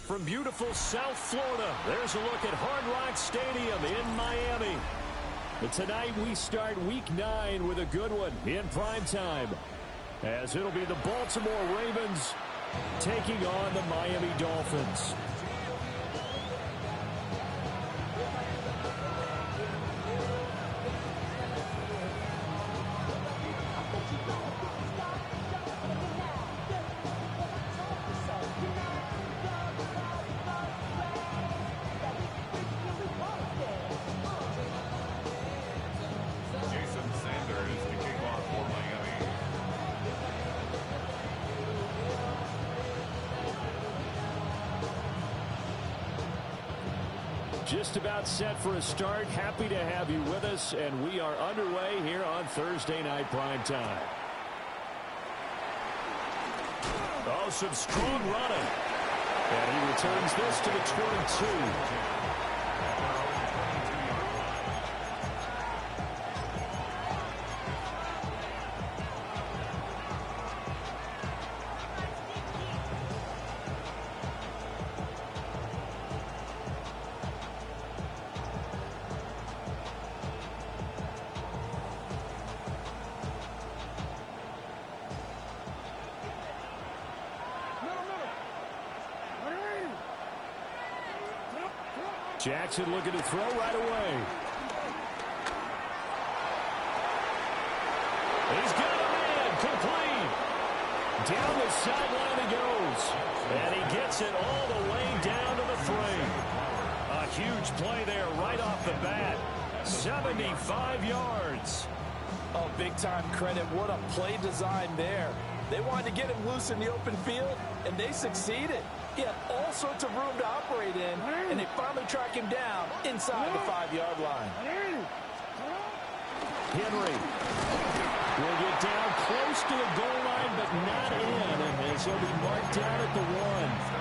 From beautiful South Florida, there's a look at Hard Rock Stadium in Miami. But tonight we start Week 9 with a good one in primetime, as it'll be the Baltimore Ravens taking on the Miami Dolphins. Just about set for a start. Happy to have you with us, and we are underway here on Thursday Night Primetime. Oh, some strong running. And he returns this to the 22. Jackson looking to throw right away. He's got a man complete. Down the sideline he goes. And he gets it all the way down to the frame. A huge play there right off the bat. 75 yards. Oh, big-time credit. What a play design there. They wanted to get him loose in the open field, and they succeeded. He had all sorts of room to operate in, and they finally track him down inside the 5-yard line. Henry will get down close to the goal line, but not in, and he'll be marked down at the 1.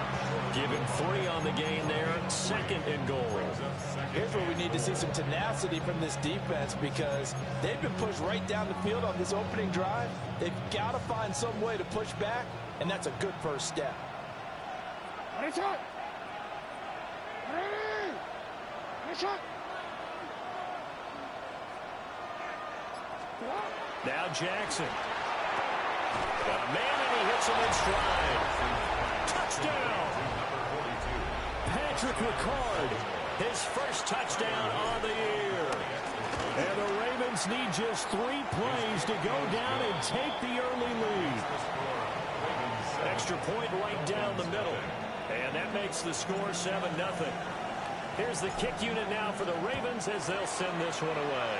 Give him 3 on the gain there, 2nd and goal. Here's where we need to see some tenacity from this defense, because they've been pushed right down the field on this opening drive. They've got to find some way to push back, and that's a good first step. Now Jackson. Got a man, and he hits him in stride. Touchdown! Patrick Ricard, his first touchdown on the year. And the Ravens need just 3 plays to go down and take the early lead. Extra point right down the middle. And that makes the score 7-0. Here's the kick unit now for the Ravens as they'll send this one away.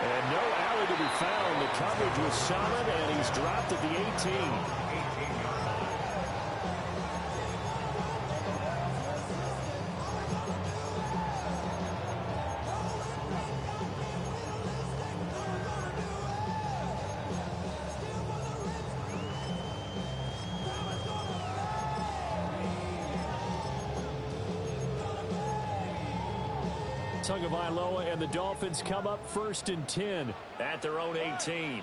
And no alley to be found. The coverage was solid, and he's dropped at the 18. Tagovailoa and the Dolphins come up 1st and 10 at their own 18. Hey.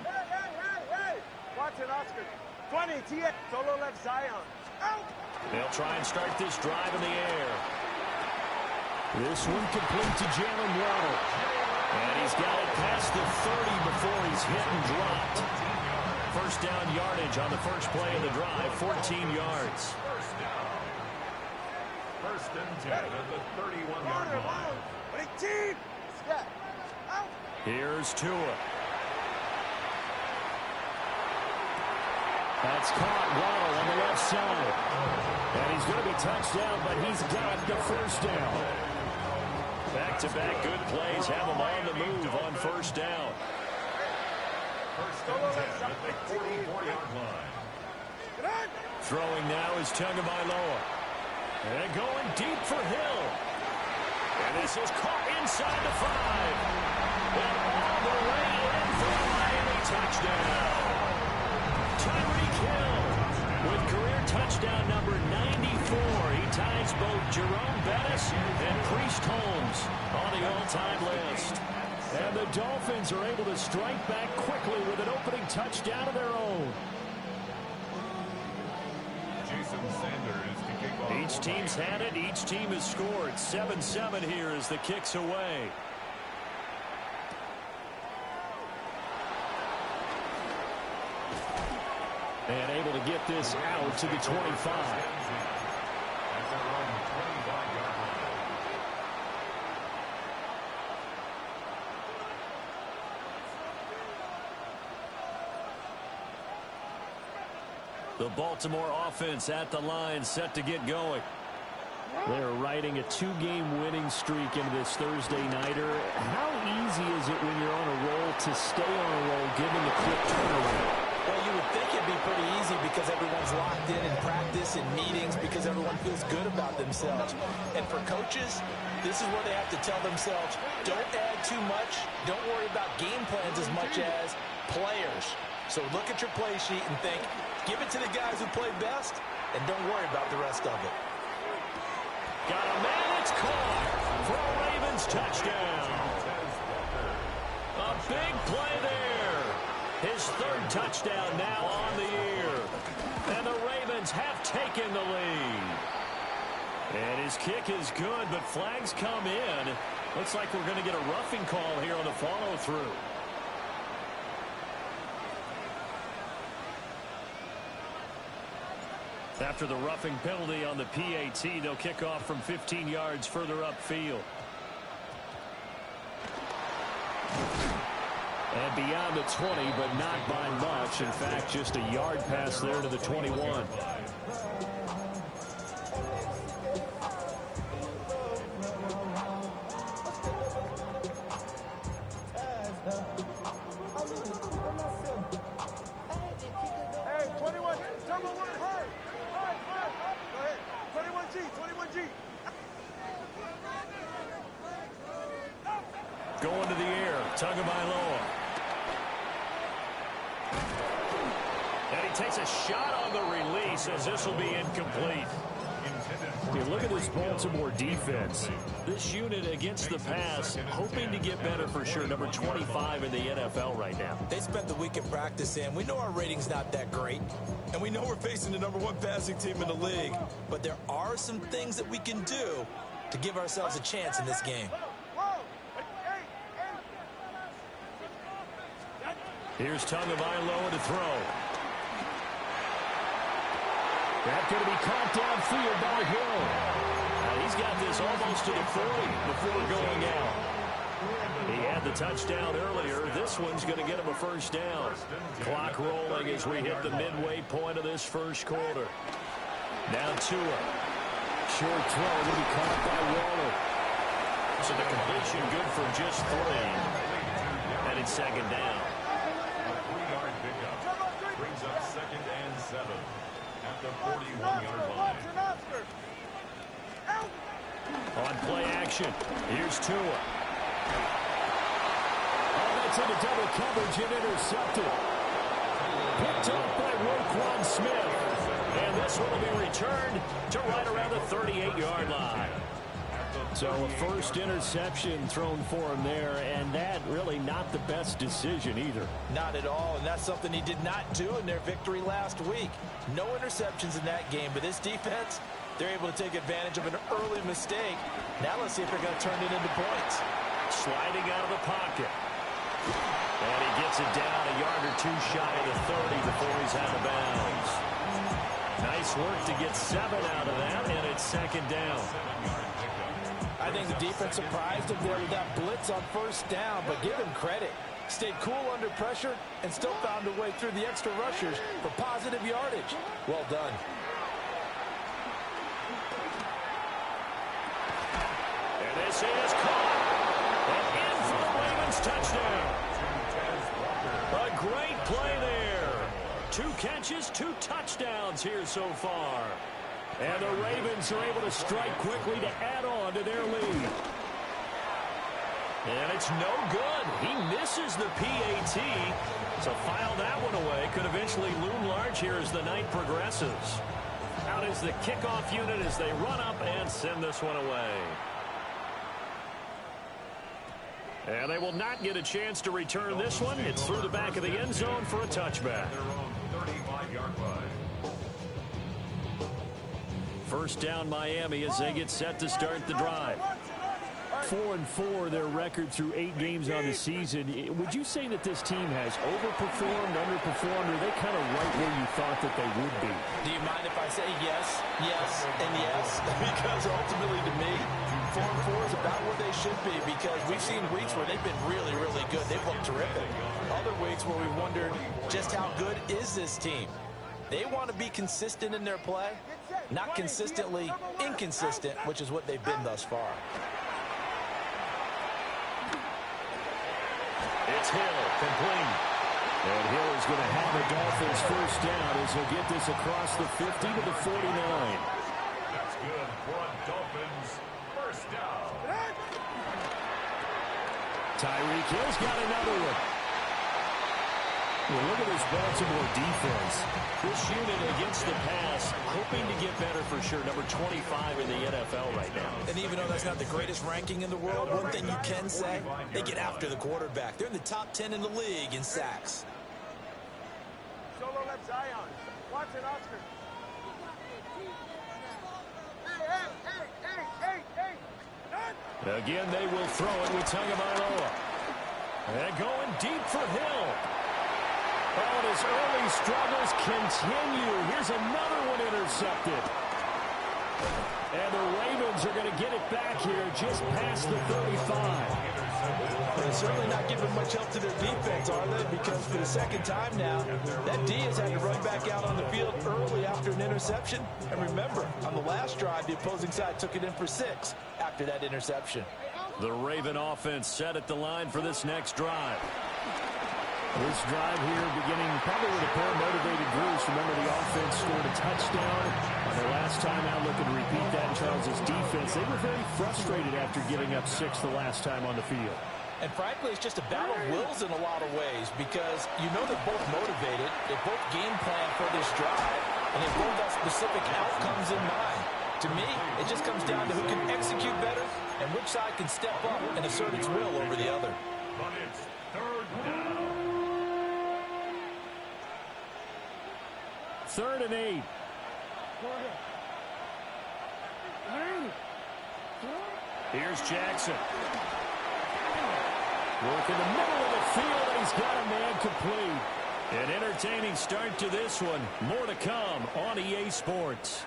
Watch it, Oscar. 20, TX, solo left Zion. Out. They'll try and start this drive in the air. This one complete to Jalen Waddle. And he's got it past the 30 before he's hit and dropped. First down yardage on the first play of the drive, 14 yards. First and 10 at the 31-yard line. Here's Tua. That's caught. Waddle on the left side. And he's going to be touched down, but he's got the first down. Back-to-back good plays have him on the move on first down. First and 10 at the 44-yard line. Throwing now is Tagovailoa. And going deep for Hill. And this is caught inside the 5. And all the way in for a Miami touchdown. Tyreek Hill with career touchdown number 94. He ties both Jerome Bettis and Priest Holmes on the all-time list. And the Dolphins are able to strike back quickly with an opening touchdown of their own. Each team's had it. Each team has scored. 7-7 here as the kick's away. And able to get this out to the 25. The Baltimore offense at the line, set to get going. They're riding a 2-game winning streak into this Thursday nighter. How easy is it when you're on a roll to stay on a roll given the quick turnaround? Well, you would think it'd be pretty easy because everyone's locked in practice and meetings because everyone feels good about themselves. And for coaches, this is where they have to tell themselves, don't add too much. Don't worry about game plans as much as players. So look at your play sheet and think, give it to the guys who play best, and don't worry about the rest of it. Got a man, it's caught for a Ravens touchdown. A big play there. His third touchdown now on the year. And the Ravens have taken the lead. And his kick is good, but flags come in. Looks like we're going to get a roughing call here on the follow-through. After the roughing penalty on the PAT, they'll kick off from 15 yards further upfield. And beyond the 20, but not by much. In fact, just a yard pass there to the 21. Going to the air, Tagovailoa. And he takes a shot on the release as this will be incomplete. Look at this Baltimore defense. This unit against the pass, hoping to get better for sure. Number 25 in the NFL right now. They spent the week in practice, and we know our rating's not that great. And we know we're facing the #1 passing team in the league. But there are some things that we can do to give ourselves a chance in this game. Here's Tagovailoa to throw. That's going to be caught downfield by Hill. Now he's got this almost to the 40 before going out. He had the touchdown earlier. This one's going to get him a first down. Clock rolling as we hit the midway point of this first quarter. Now Tua. Short throw will be caught by Waller. So the completion good for just 3. And it's second down. Brings up 2nd and 7 at the 41-yard line. On play action, here's Tua. Oh, that's into double coverage and intercepted. Picked up by Roquan Smith. And this one will be returned to right around the 38-yard line. So a first interception thrown for him there, and that really not the best decision either. Not at all, and that's something he did not do in their victory last week. No interceptions in that game, but this defense, they're able to take advantage of an early mistake. Now let's see if they're going to turn it into points. Sliding out of the pocket. And he gets it down a yard or 2 shy of the 30 before he's out of bounds. Nice work to get 7 out of that, and it's second down. I think the defense surprised him there with that blitz on first down, but give him credit. Stayed cool under pressure and still found a way through the extra rushers for positive yardage. Well done. And this is caught. And in for the Ravens touchdown. A great play there. 2 catches, 2 touchdowns here so far. And the Ravens are able to strike quickly to add on to their lead. And it's no good. He misses the PAT. So file that one away. Could eventually loom large here as the night progresses. Out is the kickoff unit as they run up and send this one away. And they will not get a chance to return this one. It's through the back of the end zone for a touchback. Their own 35-yard line. First down Miami as they get set to start the drive. 4-4 their record through 8 games on the season. Would you say that this team has overperformed, underperformed, or are they kind of right where you thought that they would be? Do you mind if I say yes, yes, and yes? Because ultimately to me, 4-4 is about where they should be, because we've seen weeks where they've been really, really good. They've looked terrific. Other weeks where we wondered just how good is this team. They want to be consistent in their play, not consistently inconsistent, which is what they've been thus far. It's Hill, complete. And Hill is going to have the Dolphins first down as he'll get this across the 50 to the 49. That's good for a Dolphins first down. Tyreek Hill's got another one. Well, look at this Baltimore defense. This unit against the pass, hoping to get better for sure. Number 25 in the NFL right now. And even though that's not the greatest ranking in the world, one thing you can say, they get after the quarterback. They're in the top 10 in the league in sacks. Solo left Zion. Watson, Oscar. Hey. Again, they will throw it with Tagovailoa. And going deep for Hill. Oh, and his early struggles continue. Here's another one intercepted. And the Ravens are going to get it back here just past the 35. They're certainly not giving much help to their defense, are they? Because for the second time now, that D has had to run back out on the field early after an interception. And remember, on the last drive, the opposing side took it in for 6 after that interception. The Raven offense set at the line for this next drive. This drive here beginning probably with a pair of motivated Bruce. Remember, the offense scored a touchdown on their last time out. Looking to repeat that in Charles's defense. They were very frustrated after giving up 6 the last time on the field. And frankly, it's just a battle of wills in a lot of ways, because you know they're both motivated. They both game plan for this drive, and they both have specific outcomes in mind. To me, it just comes down to who can execute better and which side can step up and assert its will over the other. But it's third down. 3rd and 8. Here's Jackson. Work in the middle of the field, and he's got a man complete. An entertaining start to this one. More to come on EA Sports.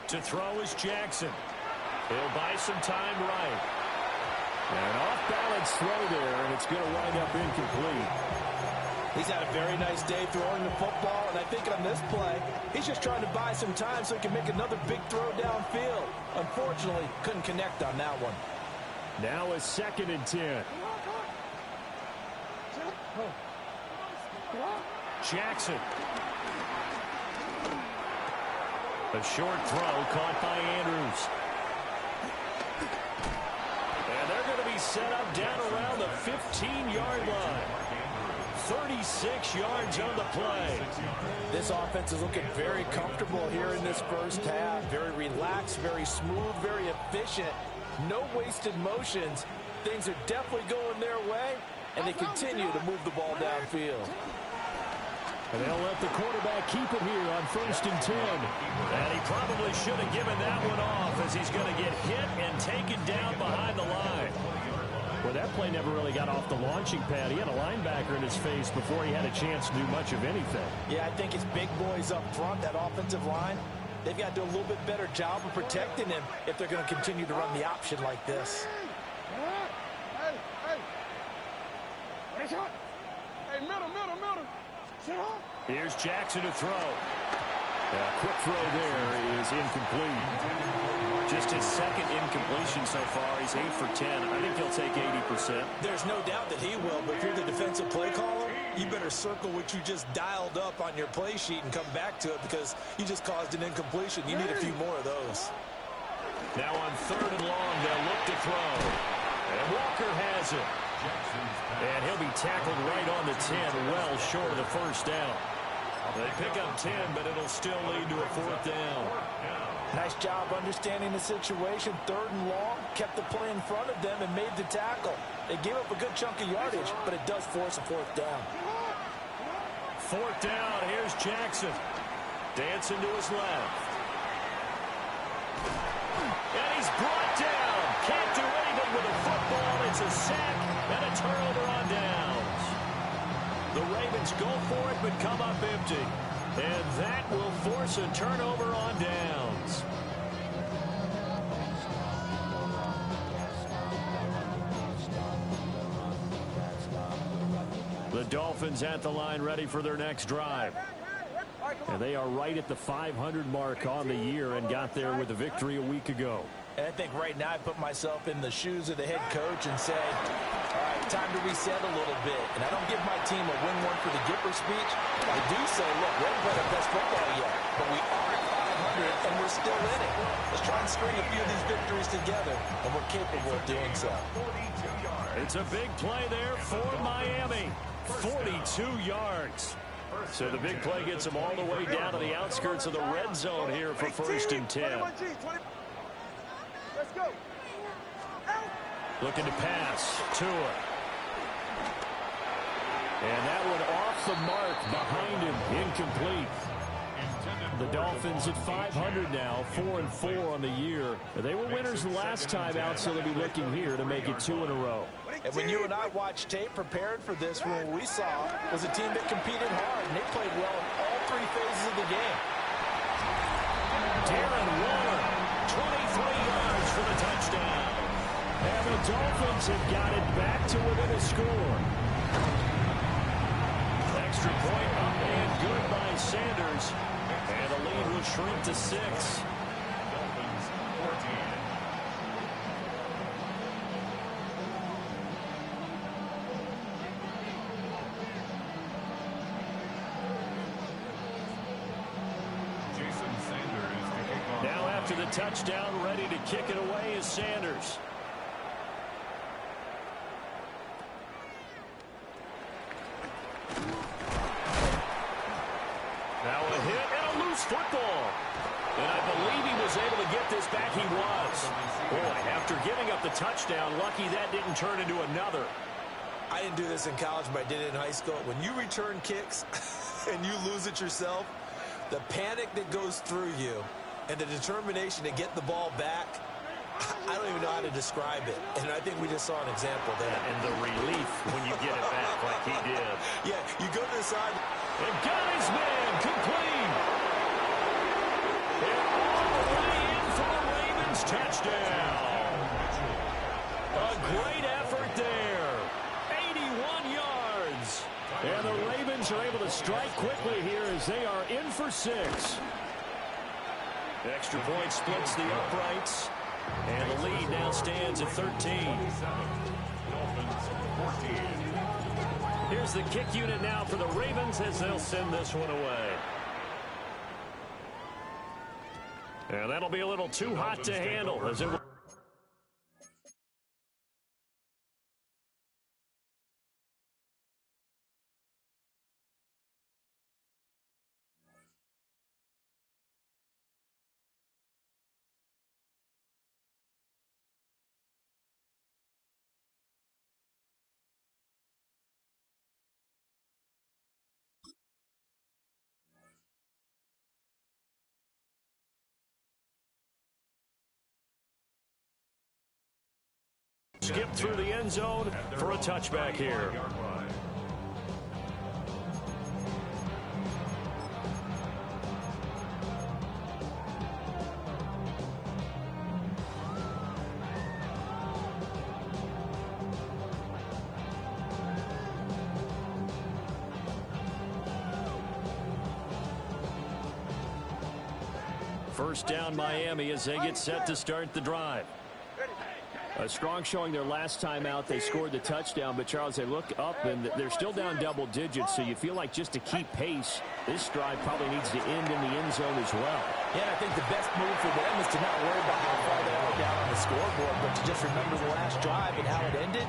To throw is Jackson. He'll buy some time right. An off-balance throw there, and it's going to wind up incomplete. He's had a very nice day throwing the football, and I think on this play, he's just trying to buy some time so he can make another big throw downfield. Unfortunately, couldn't connect on that one. Now a 2nd and 10. Jackson. A short throw caught by Andrews. And they're going to be set up down around the 15-yard line. 36 yards on the play. This offense is looking very comfortable here in this first half. Very relaxed, very smooth, very efficient. No wasted motions. Things are definitely going their way, and they continue to move the ball downfield. And they'll let the quarterback keep it here on 1st and 10. And he probably should have given that one off, as he's going to get hit and taken down behind the line. Well, that play never really got off the launching pad. He had a linebacker in his face before he had a chance to do much of anything. Yeah, I think it's big boys up front, that offensive line. They've got to do a little bit better job of protecting him if they're going to continue to run the option like this. Hey, middle. Here's Jackson to throw. A quick throw there is incomplete. Just his 2nd incompletion so far. He's 8 for 10. I think he'll take 80%. There's no doubt that he will, but if you're the defensive play caller, you better circle what you just dialed up on your play sheet and come back to it because you just caused an incompletion. You need a few more of those. Now on 3rd and long, they'll look to throw. And Walker has it. And he'll be tackled right on the 10, well short of the first down. They pick up 10, but it'll still lead to a 4th down. Nice job understanding the situation. 3rd and long, kept the play in front of them and made the tackle. They gave up a good chunk of yardage, but it does force a 4th down. 4th down, here's Jackson. Dancing to his left. And he's brought down. Can't do anything with a football. It's a sack and a turnover on downs. The Ravens go for it but come up empty. And that will force a turnover on downs. The Dolphins at the line ready for their next drive. And they are right at the 500 mark on the year and got there with a victory a week ago. And I think right now I put myself in the shoes of the head coach and say, all right, time to reset a little bit. And I don't give my team a win one for the Gipper speech. I do say, look, we haven't played our best football yet, but we are at 500 and we're still in it. Let's try and string a few of these victories together, and we're capable of doing so. It's a big play there for Miami. 42 yards. So the big play gets them all the way down to the outskirts of the red zone here for 1st and 10. Let's go. Looking to pass to it. And that one off the mark behind him, incomplete. The Dolphins at 500 now, 4-4 on the year. They were winners the last time out, so they'll be looking here to make it 2 in a row. And when you and I watched tape prepared for this, what we saw was a team that competed hard, and they played well in all 3 phases of the game. Darren Waller, 23 yards for the touchdown. And the Dolphins have got it back to within a score. Extra point up and good by Sanders. And the lead will shrink to 6. Dolphins 14. Jason Sanders to kick off. Now after the touchdown, ready to kick it away is Sanders. Now a hit and a loose football. And I believe he was able to get this back. He was. Boy, after giving up the touchdown, lucky that didn't turn into another. I didn't do this in college, but I did it in high school. When you return kicks and you lose it yourself, the panic that goes through you and the determination to get the ball back, I don't even know how to describe it. And I think we just saw an example there. And the relief when you get it back like he did. Yeah, you go to the side. And got his man complete. And all the way in for the Ravens touchdown. A great effort there. 81 yards. And the Ravens are able to strike quickly here as they are in for 6. Extra point splits the uprights. And the lead now stands at 13. Dolphins 14. Here's the kick unit now for the Ravens as they'll send this one away. And that'll be a little too hot to handle as it will. Skip through the end zone for a touchback here. First down Miami as they get set to start the drive. A strong showing their last time out. They scored the touchdown, but, Charles, they look up, and they're still down double digits, so you feel like just to keep pace, this drive probably needs to end in the end zone as well. Yeah, I think the best move for them is to not worry about how far they are down on the scoreboard, but to just remember the last drive and how it ended.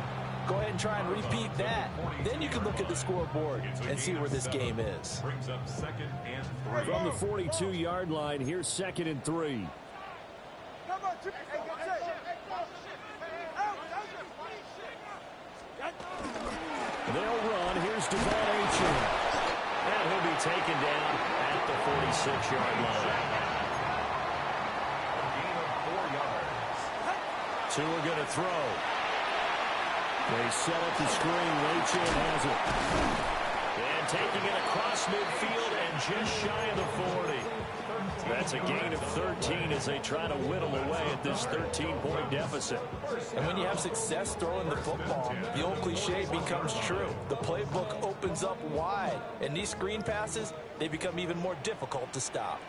Go ahead and try and repeat that. Then you can look at the scoreboard and see where this game is. Brings up 2nd and 3. From the 42-yard line, here's 2nd and 3. They'll run. Here's Devon Achane. And he'll be taken down at the 46-yard line. A gain of 4 yards. Two are going to throw. They set up the screen. Achane has it. And taking it across midfield and just shy of the 40. That's a gain of 13 as they try to whittle away at this 13-point deficit. And when you have success throwing the football, the old cliche becomes true. The playbook opens up wide, and these screen passes, they become even more difficult to stop.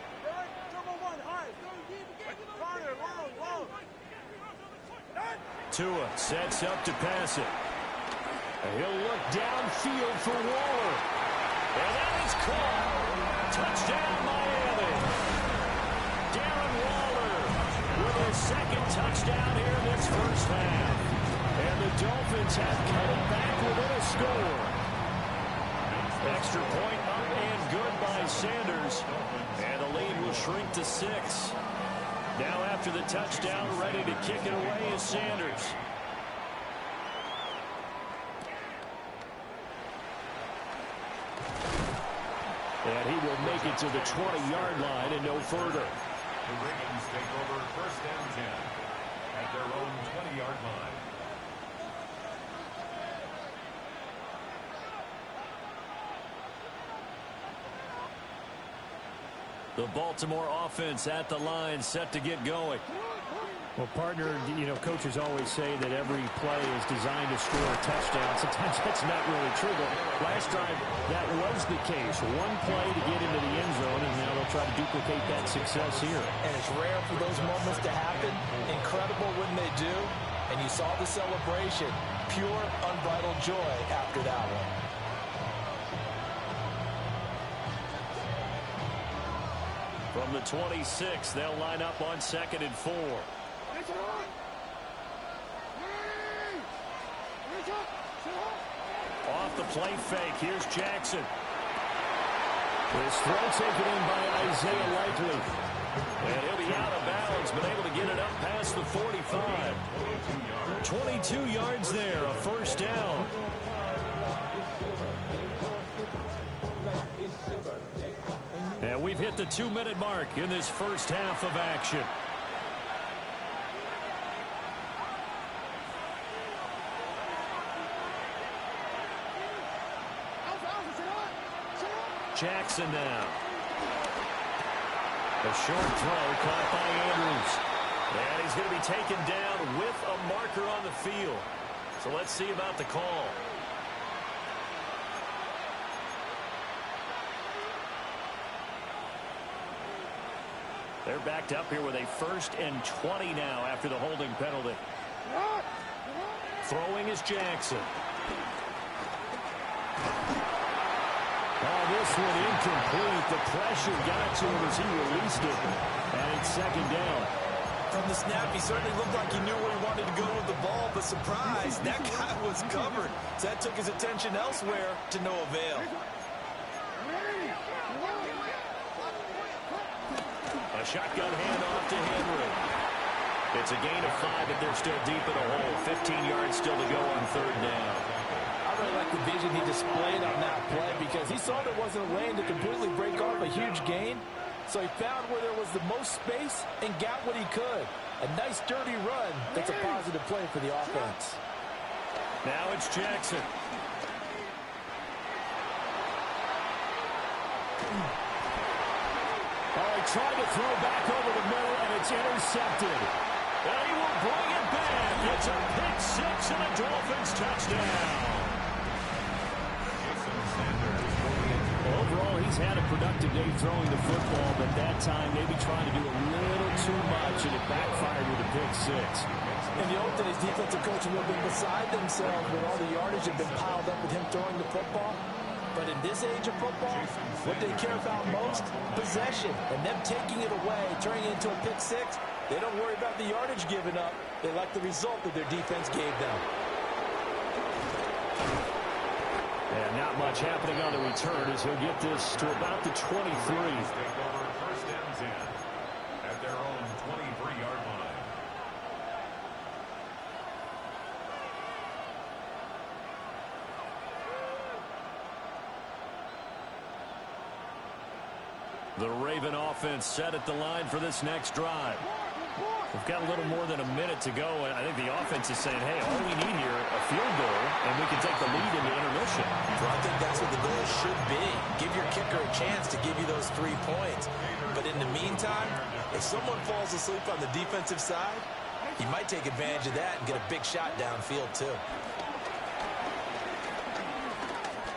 Tua sets up to pass it. He'll look downfield for Waller. And that is caught. Touchdown, Miami. Darren Waller with his 2nd touchdown here in this first half. And the Dolphins have cut it back within a score. Extra point up and good by Sanders. And the lead will shrink to 6. Now after the touchdown, ready to kick it away is Sanders. And he will make it to the 20-yard line and no further. The Ravens take over 1st and 10 at their own 20-yard line. The Baltimore offense at the line, set to get going. Well, partner, coaches always say that every play is designed to score a touchdown. Sometimes that's not really true, but last time that was the case. One play to get into the end zone, and now they'll try to duplicate that success here. And it's rare for those moments to happen. Incredible when they do. And you saw the celebration. Pure, unbridled joy after that one. From the 26, they'll line up on 2nd and 4. Off the play fake, here's Jackson. This throw taken in by Isaiah Likely. And he'll be out of bounds, but able to get it up past the 45. 22 yards there, a first down. And we've hit the 2-minute mark in this first half of action. Jackson now. A short throw caught by Andrews. And he's going to be taken down with a marker on the field. So let's see about the call. They're backed up here with a 1st and 20 now after the holding penalty. Throwing is Jackson. Oh, this one incomplete. The pressure got to him as he released it. And it's 2nd down. From the snap, he certainly looked like he knew where he wanted to go with the ball, but surprise, that guy was covered. So that took his attention elsewhere to no avail. A shotgun handoff to Henry. It's a gain of 5, but they're still deep in a hole. 15 yards still to go on 3rd down. I really like the vision he displayed on that play because he saw there wasn't a lane to completely break off a huge gain. So he found where there was the most space and got what he could. A nice, dirty run that's a positive play for the offense. Now it's Jackson. Oh, he tried to throw back over the middle, and it's intercepted. And he will bring it back. It's a pick 6 and a Dolphins touchdown. Overall, he's had a productive day throwing the football, but that time maybe trying to do a little too much, and it backfired with a pick 6. And the old days, defensive coaches would have been beside themselves with all the yardage that had been piled up with him throwing the football. But in this age of football, what they care about most, possession. And them taking it away, turning it into a pick six, they don't worry about the yardage given up. They like the result that their defense gave them. And not much happening on the return as he'll get this to about the 23. First and 10 at their own 23-yard line. The Raven offense set at the line for this next drive. We've got a little more than a minute to go, and I think the offense is saying, hey, all we need here, a field goal, and we can take the lead into intermission. Well, I think that's what the goal should be. Give your kicker a chance to give you those 3 points. But in the meantime, if someone falls asleep on the defensive side, he might take advantage of that and get a big shot downfield, too.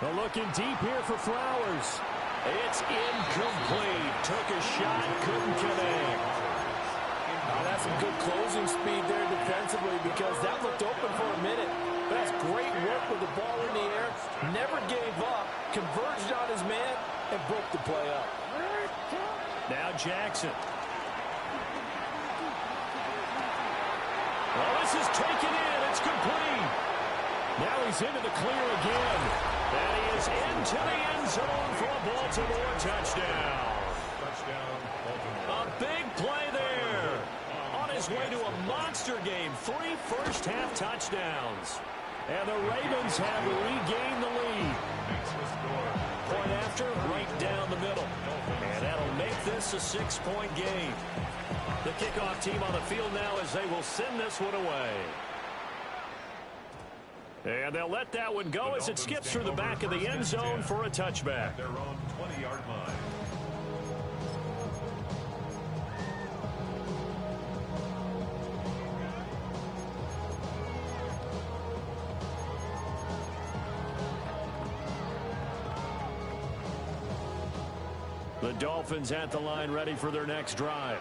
They're looking deep here for Flowers. It's incomplete. Took a shot, couldn't connect. That's some good closing speed there defensively because that looked open for a minute. But that's great work with the ball in the air. Never gave up, converged on his man, and broke the play up. Now Jackson. Well, this is taken in. It's complete. Now he's into the clear again. And he is into the end zone for a Baltimore touchdown. Touchdown, Baltimore. A big play there. On his way to a monster game. 3 first-half touchdowns. And the Ravens have regained the lead. Point after, right down the middle. And that'll make this a 6-point game. The kickoff team on the field now as they will send this one away. And they'll let that one go as it skips through the back of the end zone for a touchback. Their own 20-yard line. The Dolphins at the line ready for their next drive.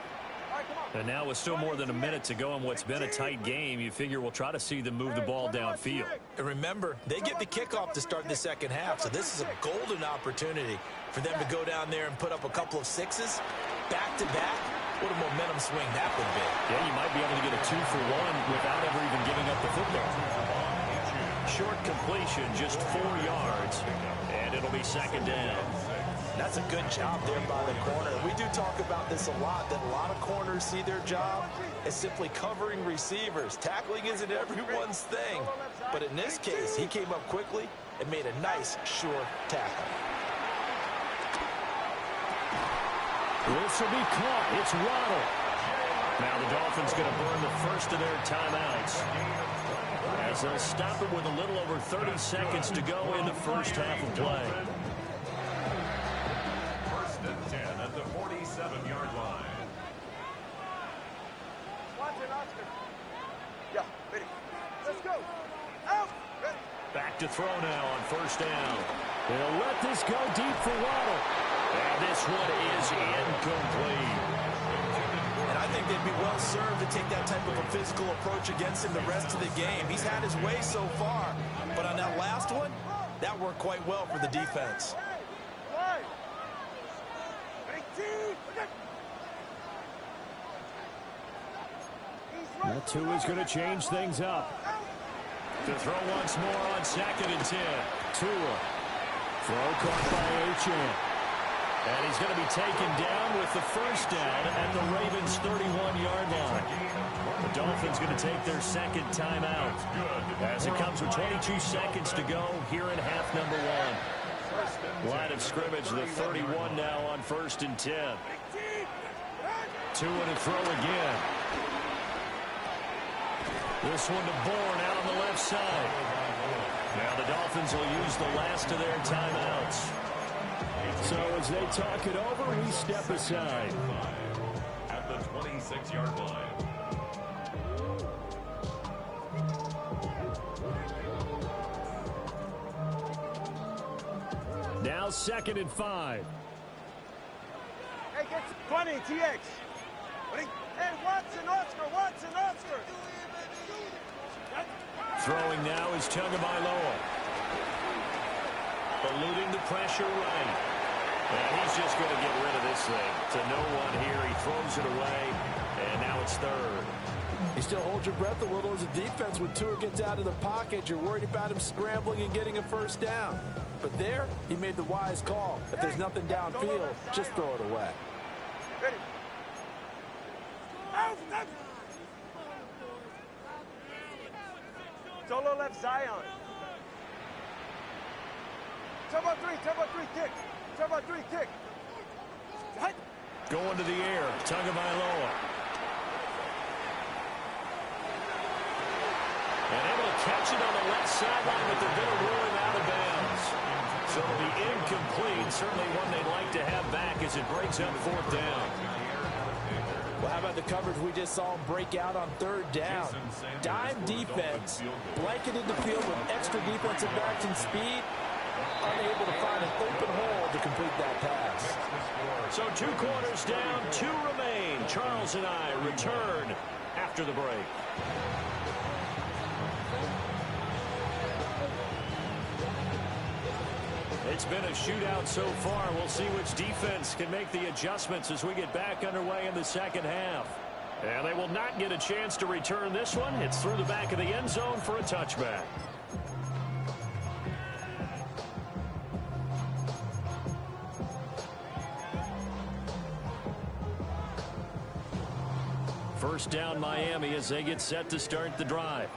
And now with still more than a minute to go in what's been a tight game, you figure we'll try to see them move the ball downfield. And remember, they get the kickoff to start the second half, so this is a golden opportunity for them to go down there and put up a couple of sixes back-to-back. What a momentum swing that would be. Yeah, you might be able to get a 2-for-1 without ever even giving up the football. Short completion, just 4 yards, and it'll be second down. That's a good job there by the corner. We do talk about this a lot, that a lot of corners see their job as simply covering receivers. Tackling isn't everyone's thing. But in this case, he came up quickly and made a nice, sure tackle. This will be caught. It's Waddle. Now the Dolphins going to burn the first of their timeouts as they'll stop it with a little over 30 seconds to go in the first half of play. First and 10 at the 47-yard line. Watch it, Oscar. Yeah, ready. Let's go. Out. Ready. Back to throw now on first down. They'll let this go deep for Waddle. And this one is incomplete. And I think they'd be well served to take that type of a physical approach against him the rest of the game. He's had his way so far. But on that last one, that worked quite well for the defense. Right. Ready, team. That two is going to change things up. To throw once more on second and 10. Tua. Throw caught by Achane. And he's going to be taken down with the first down at the Ravens' 31-yard line. The Dolphins going to take their second timeout as it comes with 22 seconds to go here in half number 1. Line of scrimmage, the 31 now on first and 10. Tua to throw again. This one to Bourne out on the left side. Now the Dolphins will use the last of their timeouts. So as they talk it over, we step aside. At the 26-yard line. Now 2nd and 5. Hey, get 20, TX. Hey, Watson, Oscar. Throwing now is Tagovailoa. Eluding the pressure right. And he's just going to get rid of this thing. To no one here. He throws it away. And now it's third. You still hold your breath a little as a defense when Tua gets out of the pocket. You're worried about him scrambling and getting a first down. But there, he made the wise call. If there's nothing downfield, just throw it away. Ready. Out. Solo left Zion. Turbo three, kick. Going to the air. Tagovailoa. And able to catch it on the left sideline, but they're going to rule him out of bounds. So it'll be incomplete. Certainly one they'd like to have back as it breaks up fourth down. Well, how about the coverage we just saw him break out on third down? Dime defense, blanketed the field with extra defensive backs and speed, unable to find an open hole to complete that pass. So 2 quarters down, 2 remain. Charles and I return after the break. It's been a shootout so far. We'll see which defense can make the adjustments as we get back underway in the second half. And they will not get a chance to return this one. It's through the back of the end zone for a touchback. First down Miami as they get set to start the drive.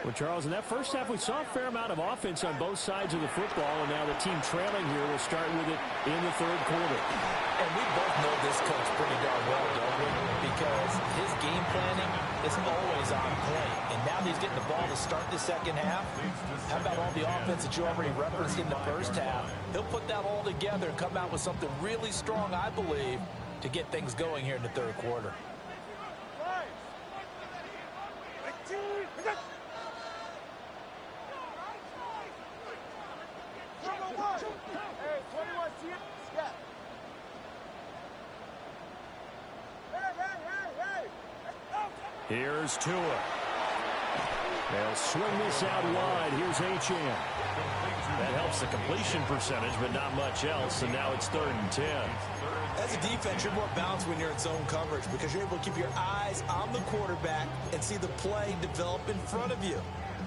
Well, Charles, in that first half, we saw a fair amount of offense on both sides of the football, and now the team trailing here will start with it in the third quarter. And we both know this coach pretty darn well, don't we? Because his game planning is always on point. And now that he's getting the ball to start the second half, how about all the offense that you already referenced in the first half? He'll put that all together and come out with something really strong, I believe, to get things going here in the third quarter. Here's Tua. They'll swing this out wide. Here's Achane. That helps the completion percentage, but not much else, and now it's 3rd and 10. As a defense, you're more balanced when you're in zone coverage because you're able to keep your eyes on the quarterback and see the play develop in front of you.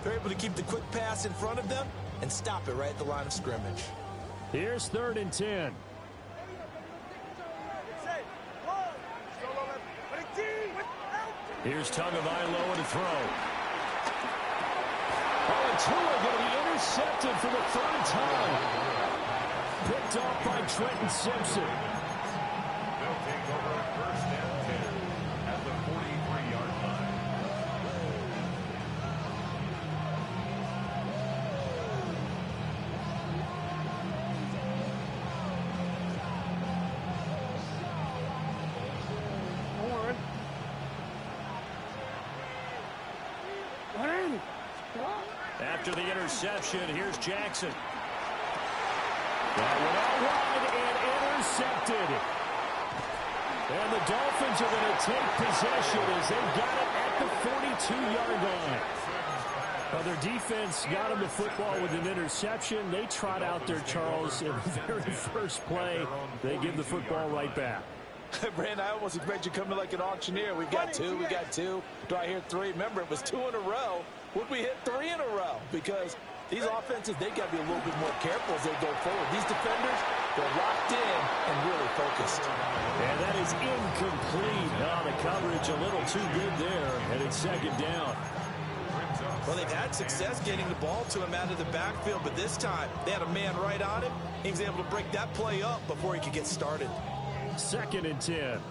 They're able to keep the quick pass in front of them and stop it right at the line of scrimmage. Here's 3rd and 10. Here's Tagovailoa to throw. Oh, and Tua going to be intercepted for the 3rd time. Picked off by Trenton Simpson. They'll take over first and 10 at the 43-yard line. After the interception, here's Jackson. That went out wide and intercepted. And the Dolphins are going to take possession as they've got it at the 42-yard line. Well, their defense got them the football with an interception. They trot out there, Charles, in the very first play. They give the football right back. Brandon, I almost expect you coming like an auctioneer. We got two. Do I hear 3? Remember, it was 2 in a row. Would we hit 3 in a row? Because these offenses, they got to be a little bit more careful as they go forward. These defenders, they're locked in and really focused. And that is incomplete. Oh, the coverage a little too good there, and it's 2nd down. Well, they've had success getting the ball to him out of the backfield, but this time they had a man right on him. He was able to break that play up before he could get started. 2nd and 10.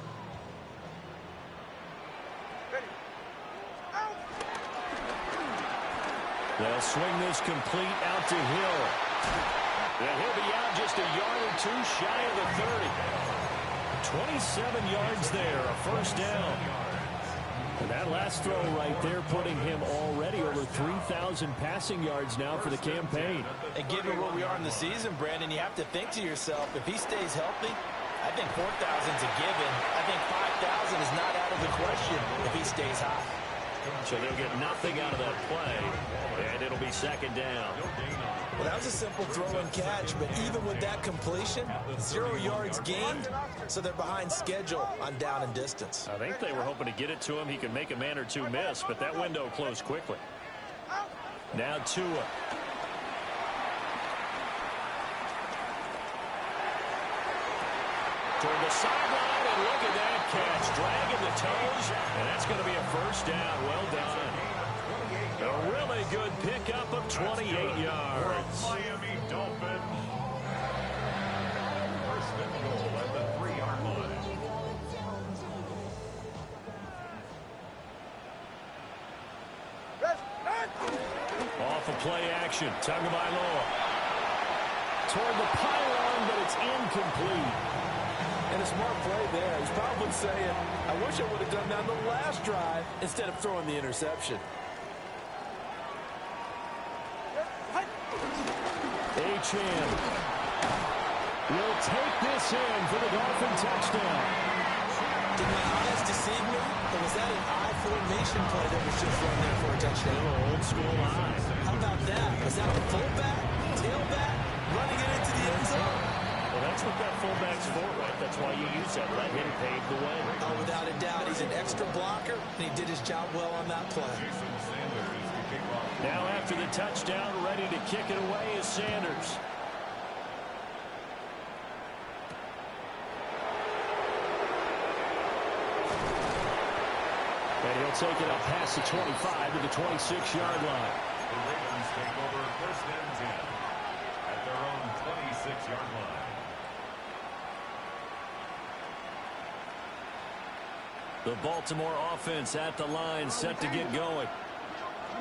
They'll swing this complete out to Hill. And he'll be out just a yard or 2 shy of the 30. 27 yards there, a first down. And that last throw right there putting him already over 3,000 passing yards now for the campaign. And given where we are in the season, Brandon, you have to think to yourself, if he stays healthy, I think 4,000 is a given. I think 5,000 is not question if he stays hot. So they'll get nothing out of that play, and it'll be second down. Well, that was a simple throw and catch, but even with that completion, 0 yards gained, so they're behind schedule on down and distance. I think they were hoping to get it to him. He could make a man or two miss, but that window closed quickly. Now Tua. Toward the sideline, and look at that catch. Dragging the toes, and that's going to be a first down. Well done. A really good pickup of 28 yards. Miami Dolphins. First and goal at the 3-yard line. Off of play action. Tagovailoa. Toward the pylon, but it's incomplete. And a smart play there. He's probably saying, I wish I would have done that on the last drive instead of throwing the interception. Achane will take this in for the Dolphin touchdown. Did my eyes deceive me? Or was that an I formation play that was just run there for a touchdown? Old school eye. How about that? Was that a fullback, tailback, running it into the end zone? Well, that's what that fullback's for, right? That's why you use that. Let him pave the way. Oh, without a doubt, he's an extra blocker, and he did his job well on that play. Now after the touchdown, ready to kick it away is Sanders. And he'll take it up past the 25 to the 26-yard line. The Ravens take over first and 10 at their own 26-yard line. The Baltimore offense at the line, set to get going.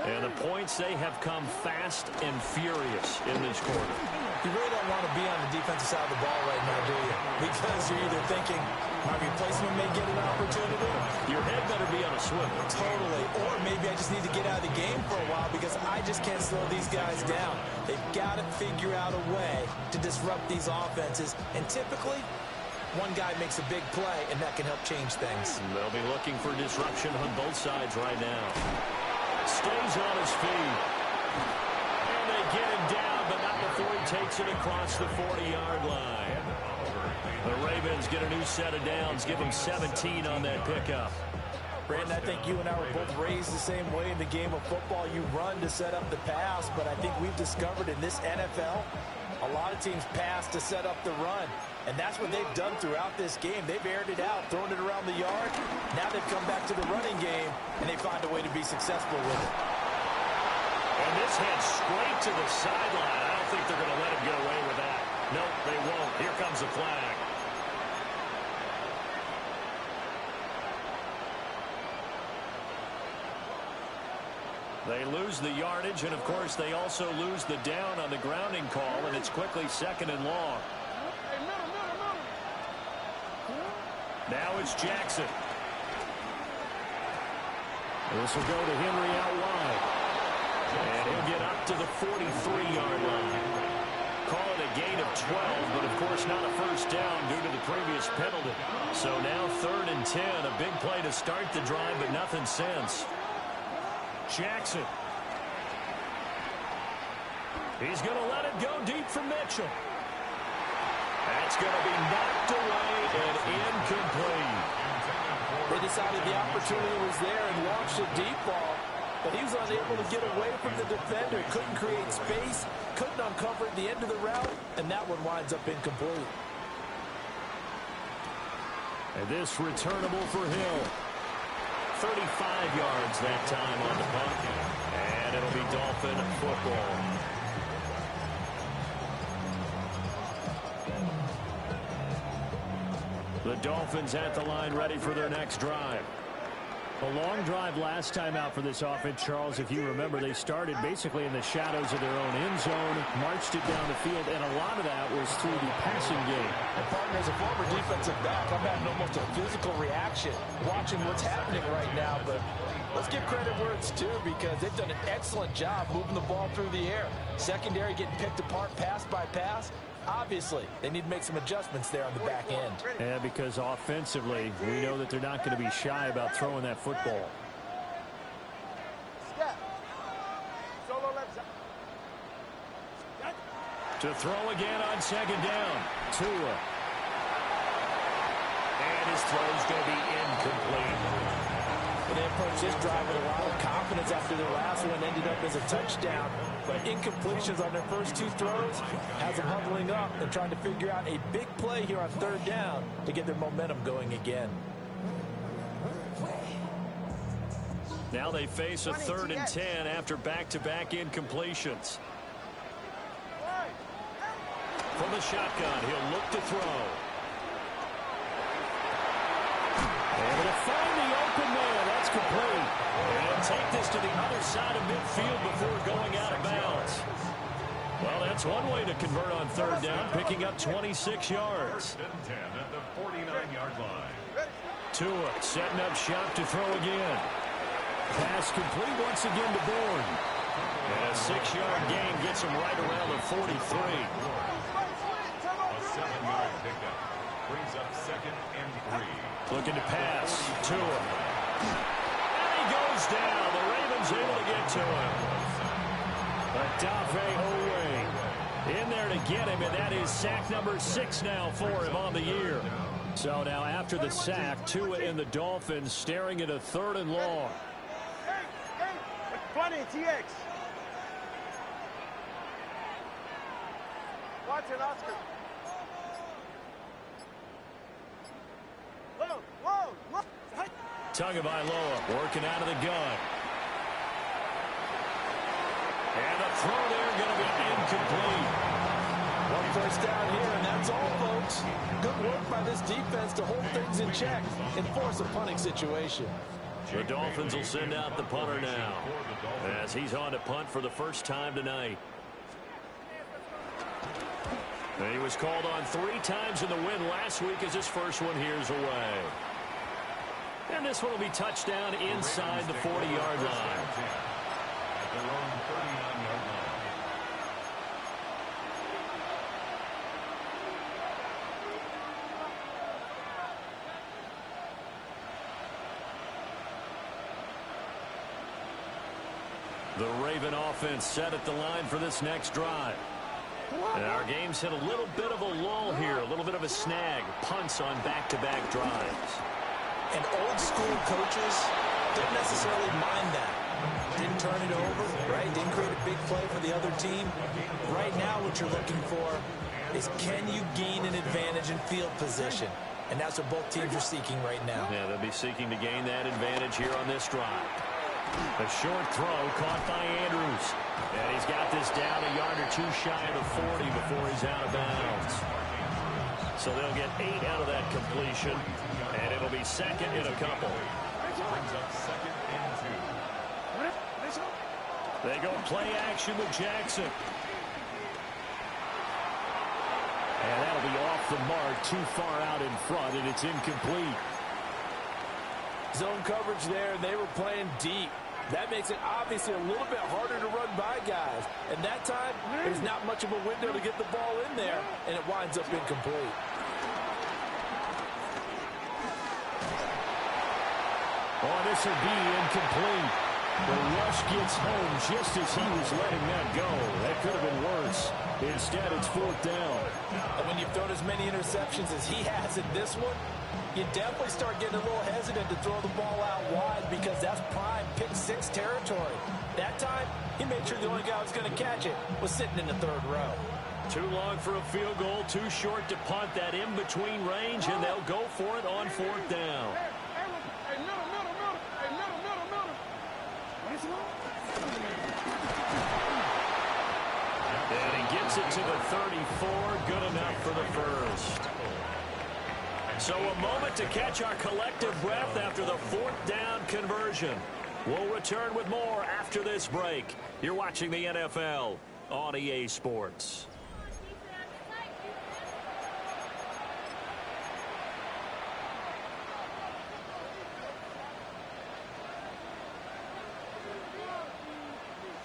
And the points, they have come fast and furious in this quarter. You really don't want to be on the defensive side of the ball right now, do you? Because you're either thinking, my replacement may get an opportunity. Your head better be on a swivel. Totally. Or maybe I just need to get out of the game for a while because I just can't slow these guys down. They've got to figure out a way to disrupt these offenses. And typically, one guy makes a big play, and that can help change things. They'll be looking for disruption on both sides right now. Stays on his feet. And they get him down, but not before he takes it across the 40-yard line. The Ravens get a new set of downs, give them 17 on that pickup. Brandon, I think you and I were both raised the same way in the game of football. You run to set up the pass, but I think we've discovered in this NFL, a lot of teams pass to set up the run. And that's what they've done throughout this game. They've aired it out, thrown it around the yard. Now they've come back to the running game, and they find a way to be successful with it. And this head straight to the sideline. I don't think they're going to let him get away with that. Nope, they won't. Here comes the flag. They lose the yardage, and, of course, they also lose the down on the grounding call, and it's quickly second and long. Now it's Jackson. This will go to Henry out wide. And he'll get up to the 43-yard line. Call it a gain of 12, but, of course, not a first down due to the previous penalty. So now 3rd and 10, a big play to start the drive, but nothing since. Jackson. He's going to let it go deep for Mitchell. That's going to be knocked away and incomplete. They decided the opportunity was there and launched a deep ball, but he was unable to get away from the defender. Couldn't create space, couldn't uncover at the end of the route, and that one winds up incomplete. And this returnable for Hill. 35 yards that time on the punt. And it'll be Dolphin football. The Dolphins at the line, ready for their next drive. A long drive last time out for this offense, Charles. If you remember, they started basically in the shadows of their own end zone, marched it down the field, and a lot of that was through the passing game. And partner, as a former defensive back, I'm having almost a physical reaction watching what's happening right now. But let's give credit where it's due because they've done an excellent job moving the ball through the air. Secondary getting picked apart pass by pass. Obviously, they need to make some adjustments there on the back end. Yeah, because offensively, we know that they're not going to be shy about throwing that football. Step. Solo left side. To throw again on second down. Tua. And his throw's going to be incomplete. Well, they approached this drive with a lot of confidence after their last one ended up as a touchdown. But incompletions on their first two throws has them huddling up and trying to figure out a big play here on third down to get their momentum going again. Now they face a 3rd and 10 after back-to-back incompletions. From the shotgun, he'll look to throw. Able to find the open man. That's complete. And take this to the other side of midfield before going out of bounds. Well, that's one way to convert on third down, picking up 26 yards. 1st and 10 at the 49-yard line. Tua setting up shop to throw again. Pass complete once again to Bourne. And a 6-yard gain gets him right around the 43. A 7-yard pickup brings up 2nd and 3. Looking to pass. Tua. And he goes down. The Ravens able to get to him. Odafe Oweh in there to get him, and that is sack number 6 now for him on the year. So now after the sack, Tua and the Dolphins staring at a 3rd and long. 20 TX. Watch it, Oscar. Whoa, whoa, whoa. Tagovailoa working out of the gun. And the throw there going to be incomplete. One first down here, and that's all, folks. Good work by this defense to hold things in check and force a punting situation. The Dolphins will send out the punter now as he's on to punt for the first time tonight. And he was called on 3 times in the win last week as his first one here's away. And this one will be touchdown inside the 40-yard line. At their own 39-yard line. The Raven offense set at the line for this next drive. And our game's hit a little bit of a lull here, a little bit of a snag. Punts on back-to-back drives. And old school coaches don't necessarily mind that. Didn't turn it over, right? Didn't create a big play for the other team. Right now what you're looking for is can you gain an advantage in field position? And that's what both teams are seeking right now. Yeah, they'll be seeking to gain that advantage here on this drive. A short throw caught by Andrews. And he's got this down a yard or 2 shy of the 40 before he's out of bounds. So they'll get 8 out of that completion. And it'll be 2nd and a couple. Brings up 2nd and 2. They go play action with Jackson. And that'll be off the mark, too far out in front, and it's incomplete. Zone coverage there, and they were playing deep. That makes it obviously a little bit harder to run by guys. And that time, there's not much of a window to get the ball in there, and it winds up incomplete. Oh, this will be incomplete. The rush gets home just as he was letting that go. That could have been worse. Instead, it's 4th down. And when you've thrown as many interceptions as he has in this one, you definitely start getting a little hesitant to throw the ball out wide because that's prime pick 6 territory. That time, he made sure the only guy who was going to catch it was sitting in the 3rd row. Too long for a field goal, too short to punt that in-between range, and they'll go for it on 4th down. And he gets it to the 34, good enough for the first. So a moment to catch our collective breath after the 4th down conversion. We'll return with more after this break. You're watching the NFL on EA Sports.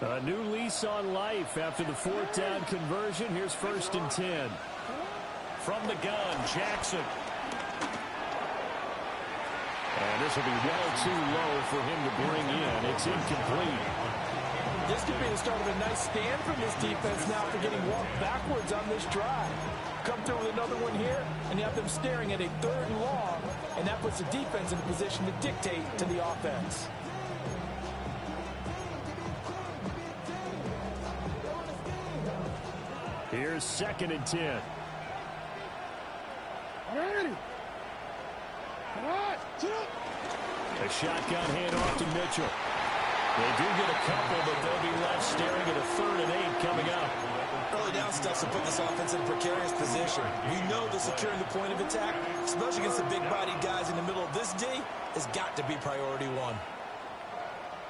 A new lease on life after the fourth down conversion. Here's 1st and 10. From the gun, Jackson. And this will be well too low for him to bring in. It's incomplete. This could be the start of a nice stand from this defense now for getting walked backwards on this drive. Come through with another one here, and you have them staring at a 3rd and long, and that puts the defense in a position to dictate to the offense. Here's 2nd and 10. A shotgun handoff to Mitchell. They do get a couple, but they'll be left staring at a 3rd and 8 coming up. Early down stuff to put this offense in a precarious position. We know that securing the point of attack, especially against the big-bodied guys in the middle of this D, has got to be priority one.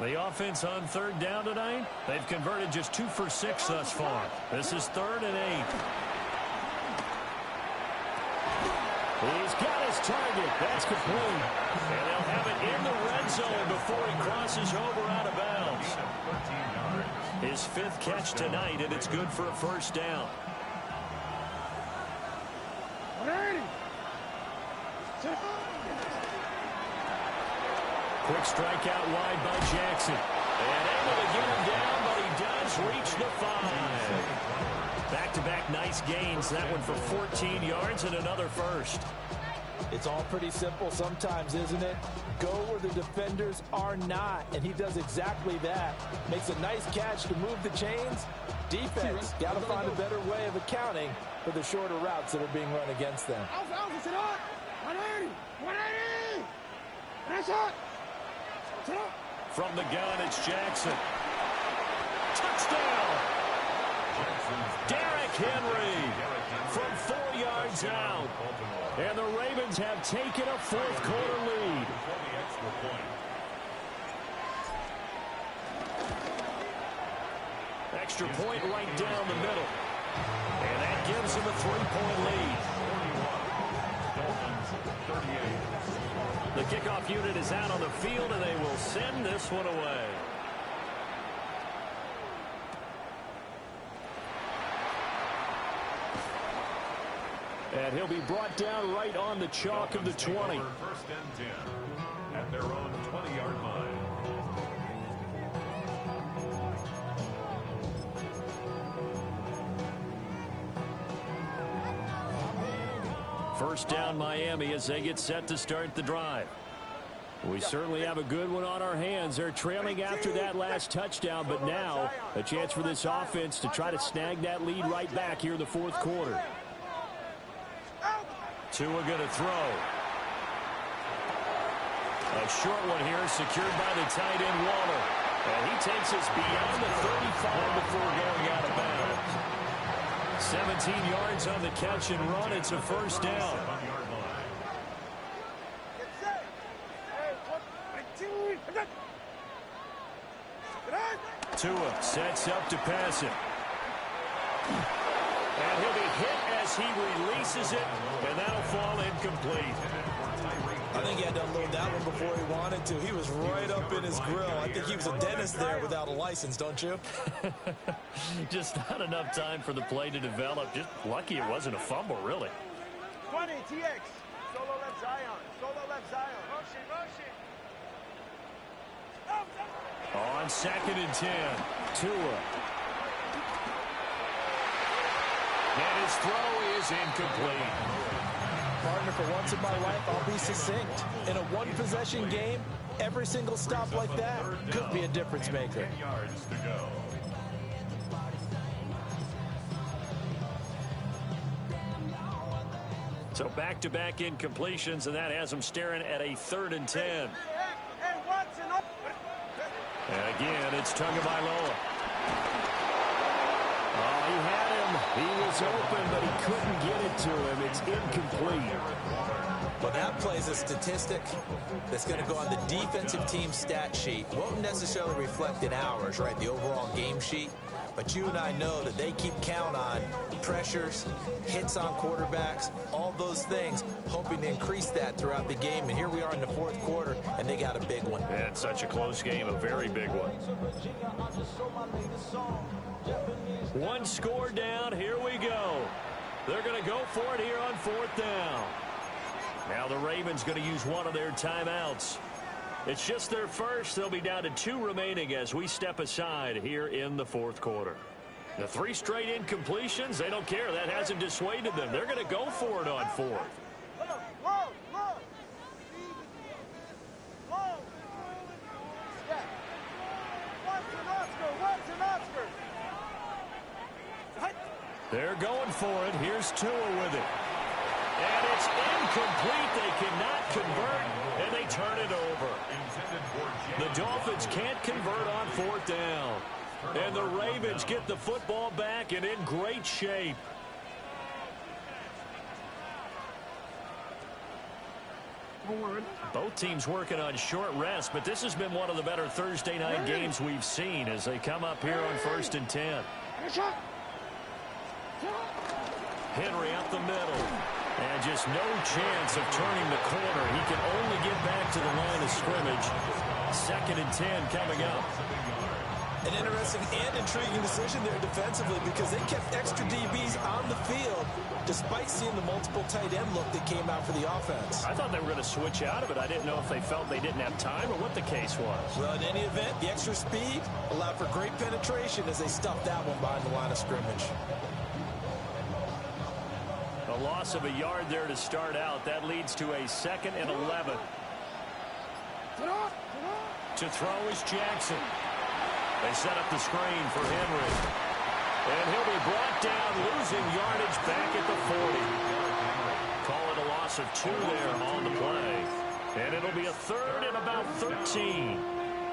The offense on 3rd down tonight, they've converted just 2 for 6 thus far. This is 3rd and 8. He's got his target. That's complete. And they'll have it in the red zone before he crosses over out of bounds. His 5th catch tonight, and it's good for a 1st down. Quick strike out wide by Jackson. And able to get him down, but he does reach the 5. Back-to-back nice gains. That one for 14 yards and another 1st. It's all pretty simple sometimes, isn't it? Go where the defenders are not, and he does exactly that. Makes a nice catch to move the chains. Defense got to find a better way of accounting for the shorter routes that are being run against them. From the gun, it's Jackson. Touchdown! Derrick Henry from 4 yards out. And the Ravens have taken a 4th quarter lead. Extra point right down the middle. And that gives them a 3-point lead. The kickoff unit is out on the field, and they will send this one away. And he'll be brought down right on the chalk of the 20. 1st and 10 at their own 20-yard line. First down Miami as they get set to start the drive. We certainly have a good one on our hands. They're trailing after that last touchdown, but now a chance for this offense to try to snag that lead right back here in the 4th quarter. Tua going to throw. A short one here secured by the tight end Waller. And he takes us beyond the 35 before going out of bounds. 17 yards on the catch and run. It's a 1st down. Tua sets up to pass it. And he'll be hit as he releases it, and that'll fall incomplete. I think he had to unload that one before he wanted to. He was right up in his grill. I think he was a dentist there without a license, don't you? Just not enough time for the play to develop. Just lucky it wasn't a fumble, really. 20, TX. Solo left Zion. Solo left Zion. Motion, motion. On 2nd and 10, Tua. And his throw is incomplete. Partner, for once in my life, I'll be succinct. In a one-possession game, every single stop like that could be a difference maker. 10 yards to go. So back-to-back incompletions, and that has them staring at a 3rd and 10. And again, it's Tagovailoa. Oh, he had him. He was open, but he couldn't get it to him. It's incomplete. But that plays a statistic that's going to go on the defensive team stat sheet. Won't necessarily reflect in ours, right, the overall game sheet. But you and I know that they keep count on pressures, hits on quarterbacks, all those things, hoping to increase that throughout the game. And here we are in the 4th quarter, and they got out a big one. And such a close game, a very big one. One score down, here we go. They're going to go for it here on 4th down. Now the Ravens going to use one of their timeouts. It's just their first. They'll be down to 2 remaining as we step aside here in the 4th quarter. The 3 straight incompletions, they don't care. That hasn't dissuaded them. They're going to go for it on 4th. They're going for it. Here's Tua with it. And it's incomplete. They cannot convert, and they turn it over. The Dolphins can't convert on 4th down. And the Ravens get the football back and in great shape. Both teams working on short rest, but this has been one of the better Thursday night games we've seen as they come up here on 1st and 10. Henry up the middle. And just no chance of turning the corner. He can only get back to the line of scrimmage. 2nd and 10 coming up. An interesting and intriguing decision there defensively because they kept extra DBs on the field despite seeing the multiple tight end look that came out for the offense. I thought they were going to switch out of it. I didn't know if they felt they didn't have time or what the case was. Well, in any event, the extra speed allowed for great penetration as they stuffed that one behind the line of scrimmage. A loss of a yard there to start out. That leads to a 2nd and 11. To throw is Jackson. They set up the screen for Henry. And he'll be brought down, losing yardage back at the 40. Call it a loss of 2 there on the play. And it'll be a 3rd and about 13.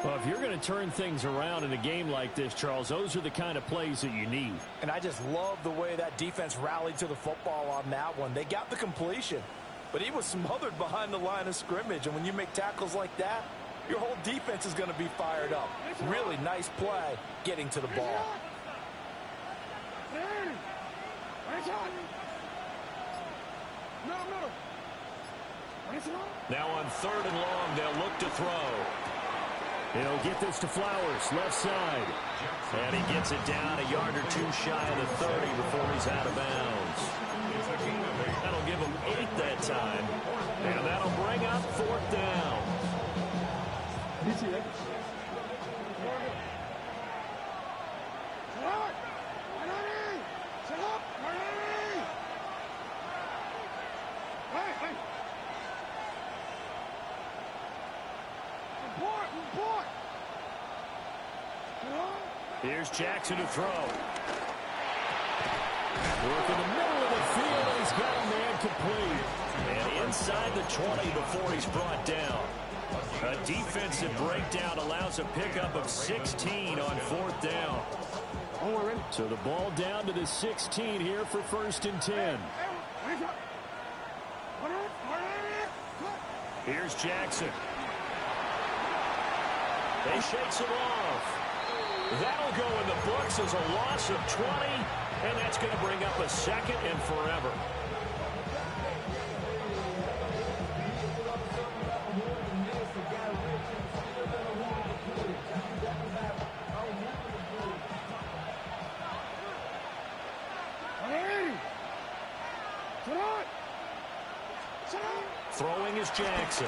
Well, if you're going to turn things around in a game like this, Charles, those are the kind of plays that you need. And I just love the way that defense rallied to the football on that one. They got the completion, but he was smothered behind the line of scrimmage. And when you make tackles like that, your whole defense is going to be fired up. Really nice play getting to the ball. Now on 3rd and long, they'll look to throw. He'll get this to Flowers, left side. And he gets it down a yard or 2 shy of the 30 before he's out of bounds. That'll give him 8 that time. And that'll bring up 4th down. Here's Jackson to throw. Work in the middle of the field. He's got a man complete. And inside the 20 before he's brought down. A defensive breakdown allows a pickup of 16 on 4th down. So the ball down to the 16 here for 1st and 10. Here's Jackson. They shakes it off. That'll go in the books as a loss of 20, and that's going to bring up a 2nd and forever. Throwing is Jackson.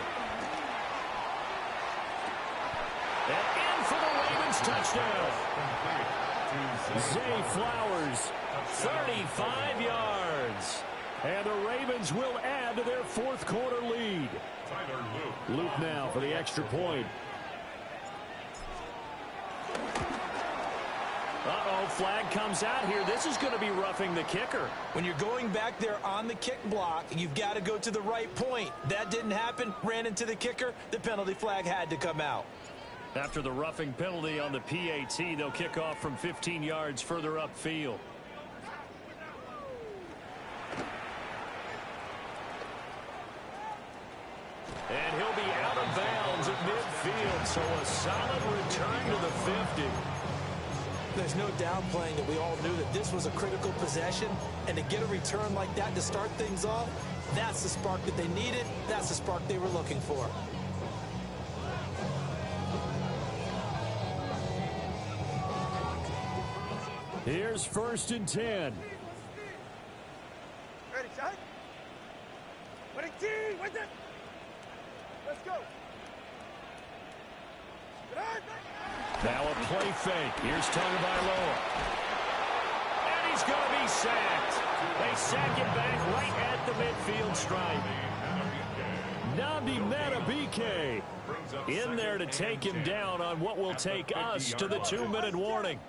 And in for the Ravens touchdown. Zay Flowers, 35 yards. and the Ravens will add to their 4th quarter lead. Luke now for the extra point. Uh-oh, flag comes out here. This is going to be roughing the kicker. When you're going back there on the kick block, you've got to go to the right point. That didn't happen. Ran into the kicker. The penalty flag had to come out. After the roughing penalty on the PAT, they'll kick off from 15 yards further upfield. And he'll be out of bounds at midfield, so a solid return to the 50. There's no downplaying that we all knew that this was a critical possession, and to get a return like that to start things off, that's the spark that they needed. That's the spark they were looking for. Here's 1st and 10. Ready, shot. Ready, T. Wait there. Let's go. Now a play fake. Here's Tagovailoa. And he's going to be sacked. They sack him back right at the midfield stripe. Nnamdi Madubuike in there to take him down on what will take us to the 2-minute warning.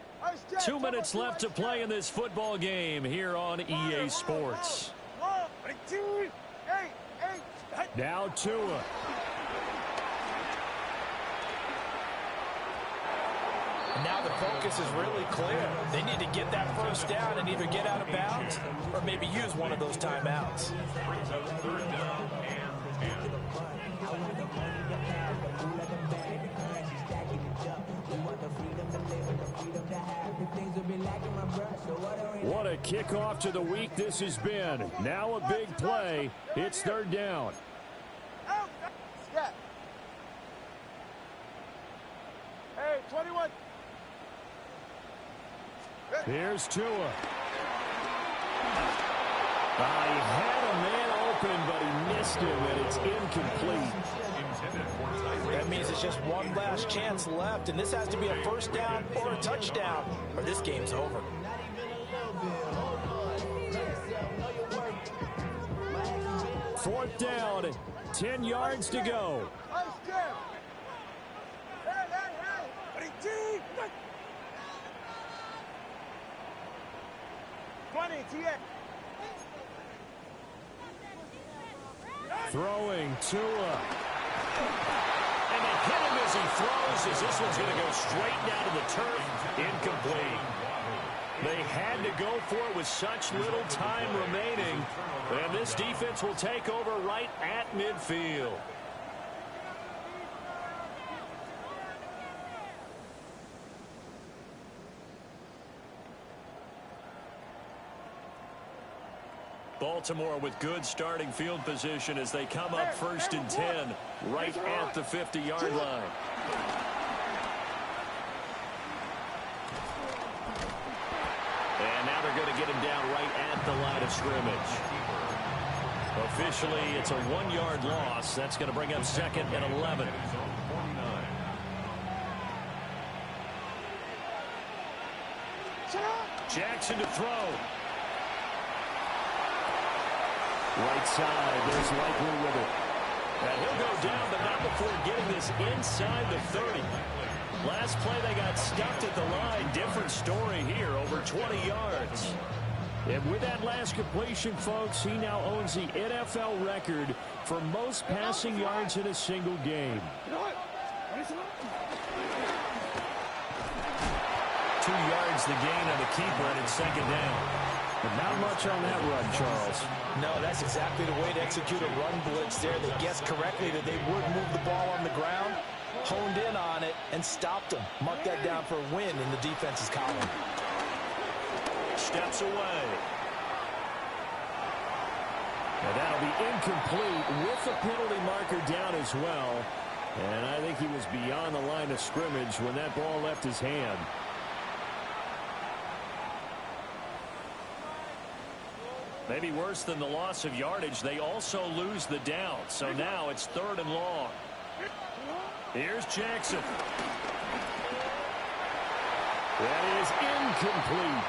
2 minutes left to play in this football game here on EA Sports. Now Tua. Now the focus is really clear. They need to get that 1st down and either get out of bounds or maybe use one of those timeouts. What a kickoff to the week this has been. Now a big play. It's 3rd down. Hey, 21. Here's Tua. He had a man open, but he missed him, and it's incomplete. That means it's just one last chance left, and this has to be a 1st down or a touchdown, or this game's over. Fourth down, 10 yards to go. 20, TX. Throwing Tua. And they hit him as he throws, as this one's going to go straight down to the turf. Incomplete. They had to go for it with such little time remaining. And this defense will take over right at midfield. Baltimore with good starting field position as they come up 1st and 10 right at the 50-yard line. And now they're going to get him down right at the line of scrimmage. Officially, it's a 1-yard loss. That's going to bring up 2nd and 11. Jackson to throw. Right side, there's Likely with it. And he'll go down, but not before getting this inside the 30. Last play, they got stuffed at the line. Different story here, over 20 yards. And with that last completion, folks, he now owns the NFL record for most passing yards in a single game. 2 yards the gain on the keeper, and it's 2nd down. But not much on that run, Charles. No, that's exactly the way to execute a run blitz there. They guessed correctly that they would move the ball on the ground, honed in on it, and stopped them. Mark that down for a win in the defense's column. Steps away. And that'll be incomplete with the penalty marker down as well. And I think he was beyond the line of scrimmage when that ball left his hand. Maybe worse than the loss of yardage, they also lose the down. So now it's 3rd and long. Here's Jackson. That is incomplete.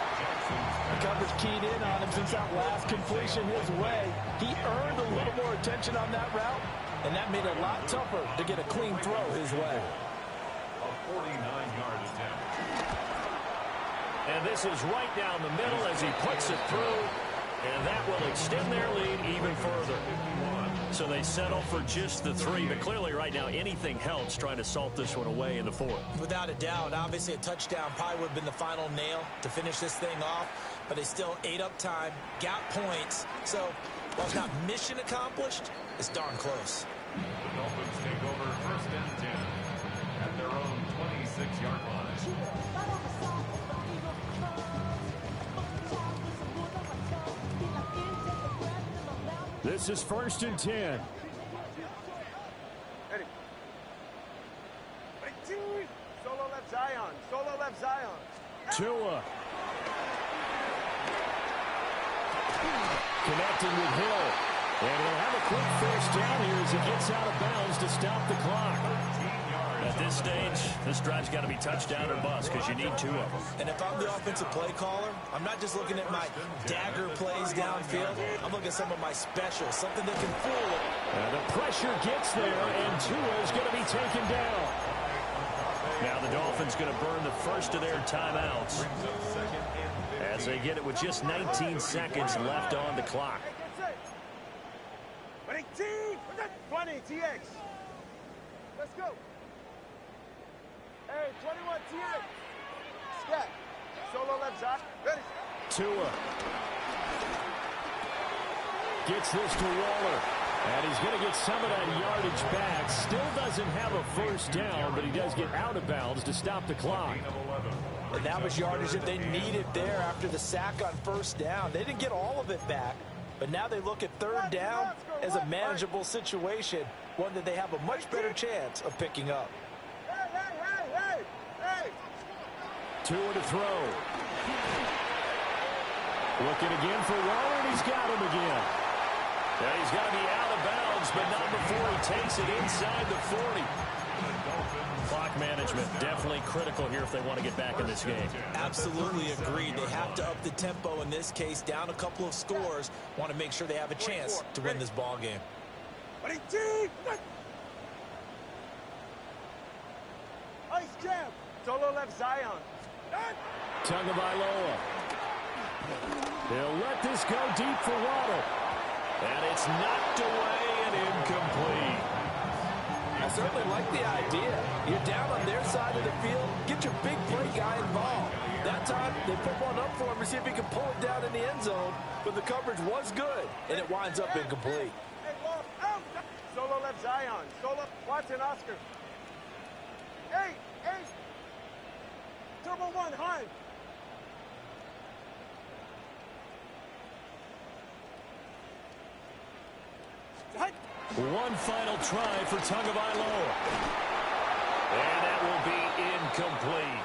The coverage keyed in on him since that last completion his way. He earned a little more attention on that route, and that made it a lot tougher to get a clean throw his way. A 49-yard attempt. And this is right down the middle as he puts it through. And that will extend their lead even further. So they settle for just the 3. But clearly right now anything helps trying to salt this one away in the 4th. Without a doubt, obviously a touchdown probably would have been the final nail to finish this thing off. But they still ate up time, got points. So while it's not mission accomplished, it's darn close. The Dolphins take over 1st and 10 at their own 26-yard line. This is 1st and 10. Ready. Solo left Zion. Solo left Zion. Tua. Connecting with Hill. And he'll have a quick first down here as he gets out of bounds to stop the clock. At this stage, this drive's got to be touchdown or bust because you need 2 of them. And if I'm the offensive play caller, I'm not just looking at my dagger plays downfield. I'm looking at some of my specials, something that can fool it. The pressure gets there, and Tua is going to be taken down. Now the Dolphins going to burn the first of their timeouts as they get it with just 19 seconds left on the clock. 20 TX. Let's go. Hey, 21 TX. Scat. Solo left side. Ready. Tua gets this to Waller. And he's going to get some of that yardage back. Still doesn't have a first down, but he does get out of bounds to stop the clock. And that was yardage that they needed there after the sack on first down. They didn't get all of it back, but now they look at third down as a manageable situation, one that they have a much better chance of picking up. Hey. Tua to throw. Looking again for Waller, and he's got him again. Yeah, he's got to be out of bounds, but not before he takes it inside the 40. Clock management definitely critical here if they want to get back in this game. Absolutely agreed. They have to up the tempo in this case, down a couple of scores. Want to make sure they have a chance to win this ball game. Ice jab. Solo left Zion. Tagovailoa. They'll let this go deep for Waddle. And it's knocked away and incomplete. I certainly like the idea. You're down on their side of the field. Get your big play guy involved. That time, they put one up for him to see if he can pull it down in the end zone. But the coverage was good, and it winds up incomplete. Hey, Wolf, out. Solo left Zion. Solo. Watson, Oscar. Hey. Turbo 1, Hines. One final try for Tagovailoa. And that will be incomplete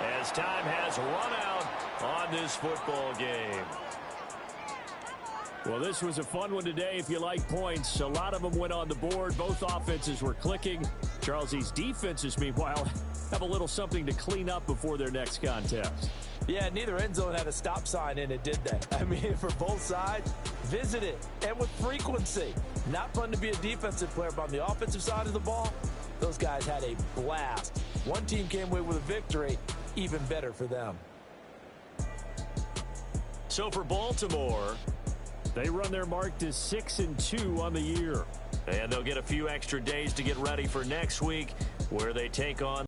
as time has run out on this football game. Well, this was a fun one today if you like points. A lot of them went on the board. Both offenses were clicking. Charles, these defenses, meanwhile, have a little something to clean up before their next contest. Yeah, neither end zone had a stop sign in it, did they? I mean, for both sides, visit it, and with frequency. Not fun to be a defensive player, but on the offensive side of the ball, those guys had a blast. One team came away with a victory, even better for them. So for Baltimore, they run their mark to 6-2 on the year. And they'll get a few extra days to get ready for next week, where they take on